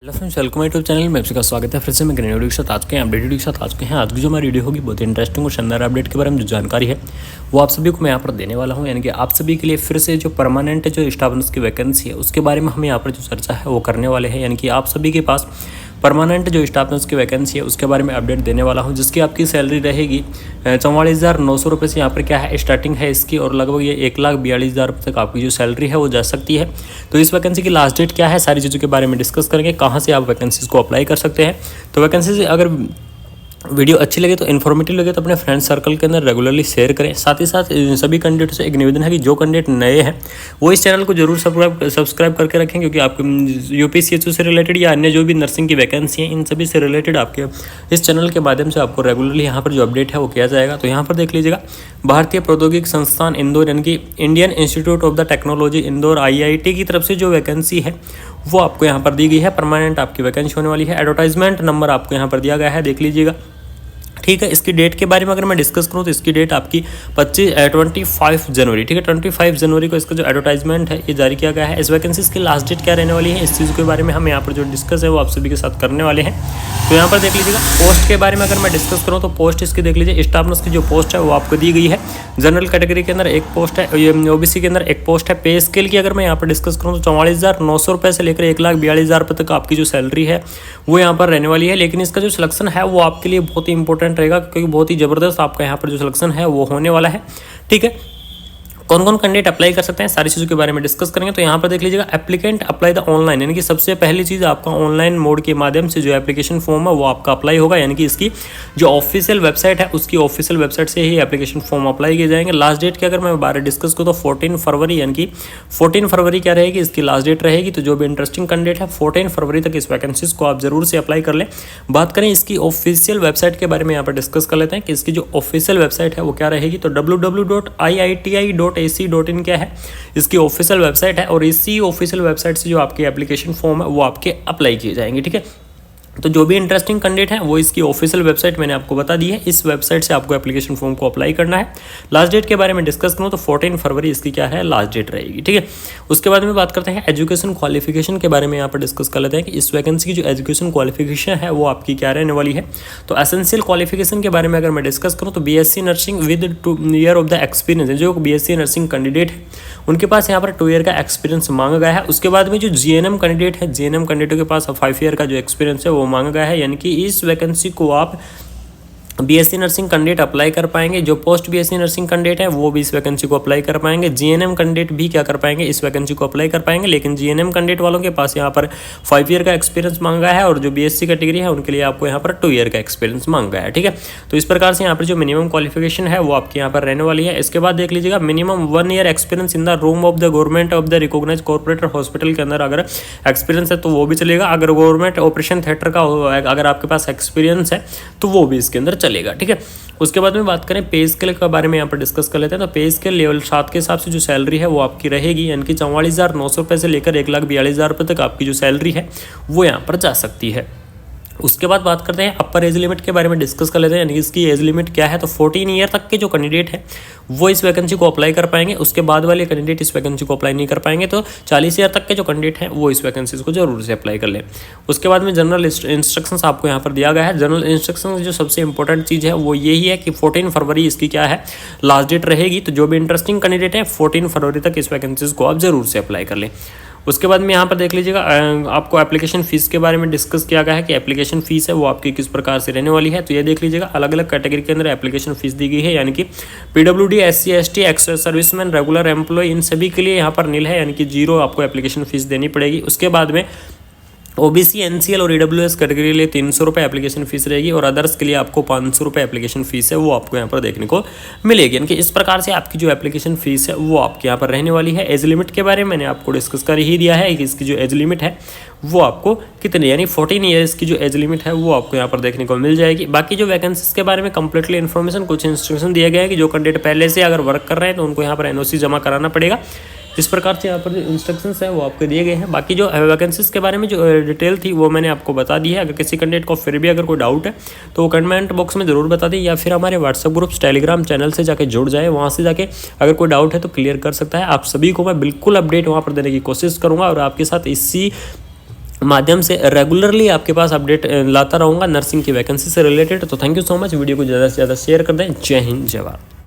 Hello friends, welcome YouTube channel में आपका स्वागत है। फिर से मैं ग्रेन वीडियो के साथ आज के अपडेट वीडियो के साथ आज के हैं। आज की जो हमारी वीडियो होगी बहुत ही इंटरेस्टिंग और शानदार अपडेट के बारे में जो जानकारी है वो आप सभी को मैं यहाँ पर देने वाला हूँ। यानी कि आप सभी के लिए फिर से जो परमानेंट जो स्टाफ नर्स की वैकेंसी है उसके बारे में हम यहाँ पर जो चर्चा है वो करने वाले हैं। यानी कि आप सभी के पास परमानेंट जो स्टाफ नर्स की वैकेंसी है उसके बारे में अपडेट देने वाला हूं, जिसकी आपकी सैलरी रहेगी 44,900 रुपये से यहाँ पर क्या है स्टार्टिंग है इसकी, और लगभग ये 1,42,000 रुपये तक आपकी जो सैलरी है वो जा सकती है। तो इस वैकेंसी की लास्ट डेट क्या है, सारी चीज़ों के बारे में डिस्कस करेंगे, कहाँ से आप वैकेंसीज को अप्लाई कर सकते हैं। तो वैकेंसीज अगर वीडियो अच्छी लगे तो इन्फॉर्मेटिव लगे तो अपने फ्रेंड सर्कल के अंदर रेगुलरली शेयर करें। साथ ही साथ सभी कैंडिडेट से एक निवेदन है कि जो कैंडिडेट नए हैं वो इस चैनल को जरूर सब्सक्राइब करके रखें, क्योंकि आपके यूपीसीएचओ से रिलेटेड या अन्य जो भी नर्सिंग की वैकेंसी हैं इन सभी से रिलेटेड आपके इस चैनल के माध्यम से आपको रेगुलरली यहाँ पर जो अपडेट है वो किया जाएगा। तो यहाँ पर देख लीजिएगा, भारतीय प्रौद्योगिकी संस्थान इंदौर यानी कि Indian institute of the technology Indore IIT की तरफ से जो वैकेंसी है वो आपको यहाँ पर दी गई है। परमानेंट आपकी वैकेंसी होने वाली है। एडवर्टाइजमेंट नंबर आपको यहाँ पर दिया गया है, देख लीजिएगा। ठीक है, इसकी डेट के बारे में अगर मैं डिस्कस करूँ तो इसकी डेट आपकी 25 जनवरी, ठीक है, 25 जनवरी को इसका जो एडवर्टाइजमेंट है ये जारी किया गया है। इस वैकेंसी की लास्ट डेट क्या रहने वाली है, इस चीज़ के बारे में हम यहाँ पर जो डिस्कस है वो आप सभी के साथ करने वाले हैं। तो यहाँ पर देख लीजिएगा, पोस्ट के बारे में अगर मैं डिस्कस करूँ तो पोस्ट इसकी देख लीजिए, स्टाफ नर्स की जो पोस्ट है वो आपको दी गई है। जनरल कैटेगरी के अंदर एक पोस्ट है, OBC के अंदर एक पोस्ट है। पे स्केल की अगर मैं यहाँ पर डिस्कस करूँ तो 44,900 रुपये से लेकर 1,42,000 रुपये तक आपकी जो सैलरी है वो यहाँ पर रहने वाली है। लेकिन इसका जो सिलेक्शन है वो आपके लिए बहुत ही इंपॉर्टेंट रहेगा, क्योंकि बहुत ही ज़बरदस्त आपका यहाँ पर जो सिलेक्शन है वो होने वाला है। ठीक है, कौन कौन कैंडिडेट अप्लाई कर सकते हैं सारी चीज़ों के बारे में डिस्कस करेंगे। तो यहाँ पर देख लीजिएगा, एप्लीकेंट अप्लाई द ऑनलाइन, यानी कि सबसे पहली चीज़ आपका ऑनलाइन मोड के माध्यम से जो एप्लीकेशन फॉर्म है वो आपका अप्लाई होगा। यानी कि इसकी जो ऑफिशियल वेबसाइट है उसकी ऑफिशियल वेबसाइट से ही एप्लीकेशन फॉर्म अप्लाई किए जाएंगे। लास्ट डेट की अगर मैं बारे डिस्कस करूँ तो 14 फरवरी, यानी कि 14 फरवरी क्या रहेगी इसकी लास्ट डेट रहेगी। तो जो भी इंटरेस्टिंग कैंडिडेट है 14 फरवरी तक इस वैकेंसीज को आप जरूर से अप्लाई कर लें। बात करें इसकी ऑफिशियल वेबसाइट के बारे में यहाँ पर डिस्कस कर लेते हैं कि इसकी जो ऑफिशियल वेबसाइट है वो क्या रहेगी। तो www.iiti.ac.in क्या है इसकी ऑफिशियल वेबसाइट है, और इसी ऑफिशियल वेबसाइट से जो आपके एप्लीकेशन फॉर्म है वो आपके अप्लाई किए जाएंगे। ठीक है, तो जो भी इंटरेस्टिंग कैंडिडेट है वो इसकी ऑफिशियल वेबसाइट मैंने आपको बता दी है, इस वेबसाइट से आपको एप्लीकेशन फॉर्म को अप्लाई करना है। लास्ट डेट के बारे में डिस्कस करूँ तो 14 फरवरी इसकी क्या है लास्ट डेट रहेगी। ठीक है, उसके बाद में बात करते हैं एजुकेशन क्वालिफिकेशन के बारे में। यहाँ पर डिस्कस कर लेते हैं कि इस वैकेंसी की जो एजुकेशन क्वालिफिकेशन है वो आपकी क्या रहने वाली है। तो एसेंशियल क्वालिफिकेशन के बारे में अगर मैं डिस्कस करूँ तो BSc nursing with 2 year of the experience, जो BSc नर्सिंग कैंडिडेट है उनके पास यहाँ पर 2 ईयर का एक्सपीरियंस मांगा गया है। उसके बाद में जो GNM कैंडिडेट है, GNM कैंडिडेटों के पास 5 ईयर का जो एक्सपीरियंस है वो मांगा गया है। यानी कि इस वैकेंसी को आप BSc नर्सिंग कैंडिडेट अप्लाई कर पाएंगे। जो पोस्ट BSc नर्सिंग कैंडिडेट है वो भी इस वैकेंसी को अप्लाई कर पाएंगे। GNM कैंडिडेट भी क्या कर पाएंगे, इस वैकेंसी को अप्लाई कर पाएंगे। लेकिन GNM कैंडिडेट वालों के पास यहाँ पर 5 ईयर का एक्सपीरियंस मांगा है, और जो BSc कैटेगरी है उनके लिए आपको यहाँ पर 2 ईयर का एक्सपीरियंस मांगा है। ठीक है, तो इस प्रकार से यहाँ पर जो मिनिमम क्वालिफिकेशन है वो आपके यहाँ पर रहने वाली है। इसके बाद देख लीजिएगा, minimum 1 year experience in the room of the government of the recognised corporate hospital के अंदर अगर एक्सपीरियंस है तो वो भी चलेगा। अगर गवर्नमेंट ऑपरेशन थिएटर का अगर आपके पास एक्सपीरियंस है तो वो भी इसके अंदर चलेगा। ठीक है, उसके बाद में बात करें पे स्केल के बारे में यहाँ पर डिस्कस कर लेते हैं। तो पे स्केल लेवल 7 के हिसाब से जो सैलरी है वो आपकी रहेगी, यानी कि 44,900 रुपये से लेकर 1,42,000 रुपये तक आपकी जो सैलरी है वो यहाँ पर जा सकती है। उसके बाद बात करते हैं अपर एज लिमिट के बारे में डिस्कस कर लेते हैं। यानी कि इसकी एज लिमिट क्या है। तो 14 ईयर तक के जो कैंडिडेट है वो इस वैकेंसी को अप्लाई कर पाएंगे। उसके बाद वाले कैंडिडेट इस वैकेंसी को अप्लाई नहीं कर पाएंगे। तो 40 ईयर तक के जो कैंडिडेट हैं वो इस वैकेंसी को जरूर से अप्लाई कर लें। उसके बाद में जनरल इंस्ट्रक्शंस आपको यहाँ पर दिया गया है। जनरल इंस्ट्रक्शंस जो सबसे इंपॉर्टेंट चीज़ है वो यही है कि 14 फरवरी इसकी क्या है लास्ट डेट रहेगी। तो जो भी इंटरेस्टिंग कैंडिडेट है 14 फरवरी तक इस वैकेंसीज को आप जरूर से अप्लाई कर लें। उसके बाद में यहाँ पर देख लीजिएगा, आपको एप्लीकेशन फ़ीस के बारे में डिस्कस किया गया है कि एप्लीकेशन फ़ीस है वो आपकी किस प्रकार से रहने वाली है। तो ये देख लीजिएगा, अलग अलग कैटेगरी के अंदर एप्लीकेशन फ़ीस दी गई है। यानी कि PWD, SC, ST, ex serviceman, regular employ, इन सभी के लिए यहाँ पर नील है, यानी कि 0 आपको एप्लीकेशन फ़ीस देनी पड़ेगी। उसके बाद में OBC, NCL और EWS कैटेगरी के लिए 300 रुपये एप्लीकेशन फीस रहेगी, और अदर्स के लिए आपको 500 रुपये एप्लीकेशन फीस है वो आपको यहाँ पर देखने को मिलेगी। यानी कि इस प्रकार से आपकी जो एप्लीकेशन फीस है वो आपके यहाँ पर रहने वाली है। एज लिमिट के बारे में मैंने आपको डिस्कस कर ही दिया है कि इसकी जो एज लिमिट है वो आपको कितनी, यानी 14 ईयर्स की जो एज लिमिट है वो आपको यहाँ पर देखने को मिल जाएगी। बाकी जो वैकेंसीज के बारे में कंप्लीटली इन्फॉर्मेशन, कुछ इंस्ट्रक्शन दिया गया है कि जो कैंडिडेट पहले से अगर वर्क कर रहे हैं तो उनको यहाँ पर NOC जमा कराना पड़ेगा। इस प्रकार से यहाँ पर जो इंस्ट्रक्शंस है वो आपको दिए गए हैं। बाकी जो वैकेंसीज के बारे में जो डिटेल थी वो मैंने आपको बता दी है। अगर किसी कैंडिडेट को फिर भी अगर कोई डाउट है तो वो कमेंट बॉक्स में ज़रूर बता दें, या फिर हमारे व्हाट्सएप ग्रुप्स, टेलीग्राम चैनल से जाके जुड़ जाए। वहाँ से जाके अगर कोई डाउट है तो क्लियर कर सकता है। आप सभी को मैं बिल्कुल अपडेट वहाँ पर देने की कोशिश करूँगा, और आपके साथ इसी माध्यम से रेगुलरली आपके पास अपडेट लाता रहूँगा नर्सिंग की वैकेंसी से रिलेटेड। तो thank you so much, video को ज़्यादा से ज़्यादा शेयर कर दें। जय हिंद, जय भारत।